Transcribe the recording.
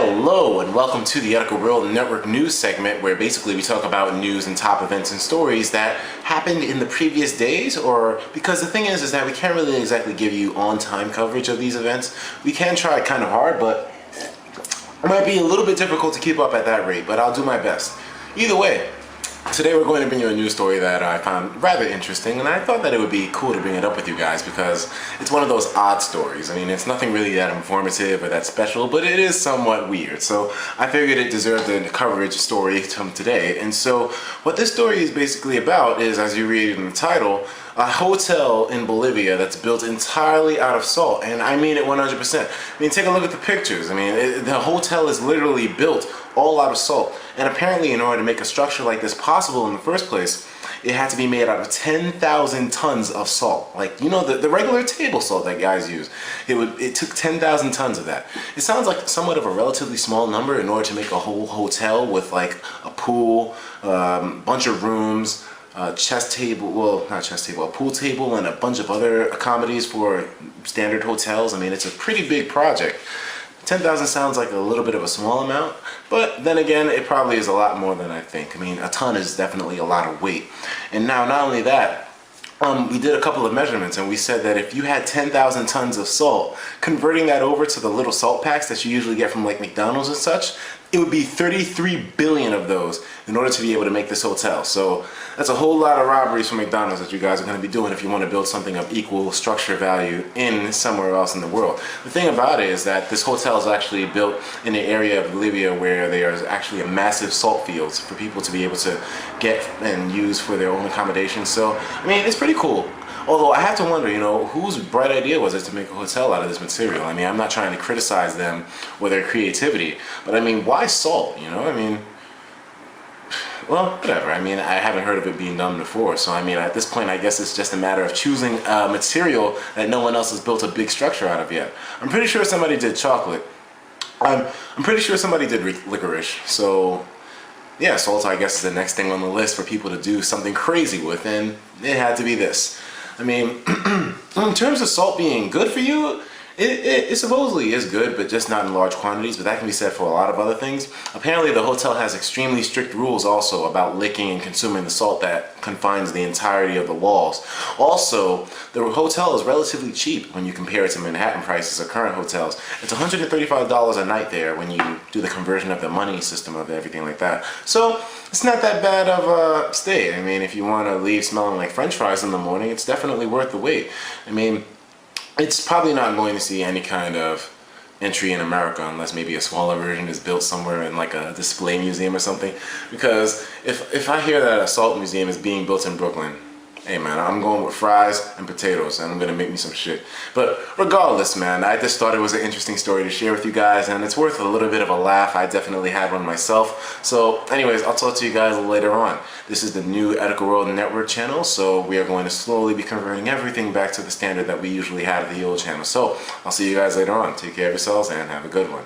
Hello and welcome to the Etika World Network news segment, where basically we talk about news and top events and stories that happened in the previous days, or because the thing is that we can't really exactly give you on-time coverage of these events. We can try kind of hard, but it might be a little bit difficult to keep up at that rate, but I'll do my best. Either way, today we're going to bring you a news story that I found rather interesting, and I thought that it would be cool to bring it up with you guys because it's one of those odd stories. I mean, it's nothing really that informative or that special, but it is somewhat weird. So I figured it deserved a coverage story from today. And so what this story is basically about is, as you read in the title, a hotel in Bolivia that's built entirely out of salt. And I mean it 100%. I mean, take a look at the pictures. I mean, the hotel is literally built all out of salt. And apparently, in order to make a structure like this possible in the first place, it had to be made out of 10,000 tons of salt. Like, you know, the regular table salt that guys use. It took 10,000 tons of that. It sounds like somewhat of a relatively small number in order to make a whole hotel with like a pool, bunch of rooms, chess table, well, not chess table, a pool table, and a bunch of other accommodations for standard hotels. I mean, it's a pretty big project. 10,000 sounds like a little bit of a small amount, but then again, it probably is a lot more than I think. I mean, a ton is definitely a lot of weight. And now, not only that, we did a couple of measurements, and we said that if you had 10,000 tons of salt, converting that over to the little salt packs that you usually get from like McDonald's and such, it would be 33 billion of those in order to be able to make this hotel. So that's a whole lot of robberies from McDonald's that you guys are going to be doing if you want to build something of equal structure value in somewhere else in the world. The thing about it is that this hotel is actually built in an area of Bolivia where there is actually a massive salt fields for people to be able to get and use for their own accommodation. So, I mean, it's pretty cool. Although I have to wonder, you know, whose bright idea was it to make a hotel out of this material? I mean, I'm not trying to criticize them or their creativity, but I mean, why salt, you know? I mean, well, whatever. I mean, I haven't heard of it being done before, so I mean, at this point, I guess it's just a matter of choosing a material that no one else has built a big structure out of yet. I'm pretty sure somebody did chocolate. I'm pretty sure somebody did licorice, so yeah, salt, I guess, is the next thing on the list for people to do something crazy with, and it had to be this. I mean, in terms of salt being good for you, it supposedly is good, but just not in large quantities, but that can be said for a lot of other things. Apparently, the hotel has extremely strict rules also about licking and consuming the salt that confines the entirety of the walls. Also, the hotel is relatively cheap when you compare it to Manhattan prices or current hotels. It's $135 a night there when you do the conversion of the money system of everything like that. So, it's not that bad of a stay. I mean, if you want to leave smelling like French fries in the morning, it's definitely worth the wait. I mean, it's probably not going to see any kind of entry in America unless maybe a smaller version is built somewhere in like a display museum or something. Because if I hear that a salt museum is being built in Brooklyn, hey man, I'm going with fries and potatoes, and I'm gonna make me some shit. But regardless, man, I just thought it was an interesting story to share with you guys, and it's worth a little bit of a laugh. I definitely had one myself. So anyways, I'll talk to you guys later on. This is the new Etika World Network channel, so we are going to slowly be converting everything back to the standard that we usually had at the old channel. So I'll see you guys later on. Take care of yourselves and have a good one.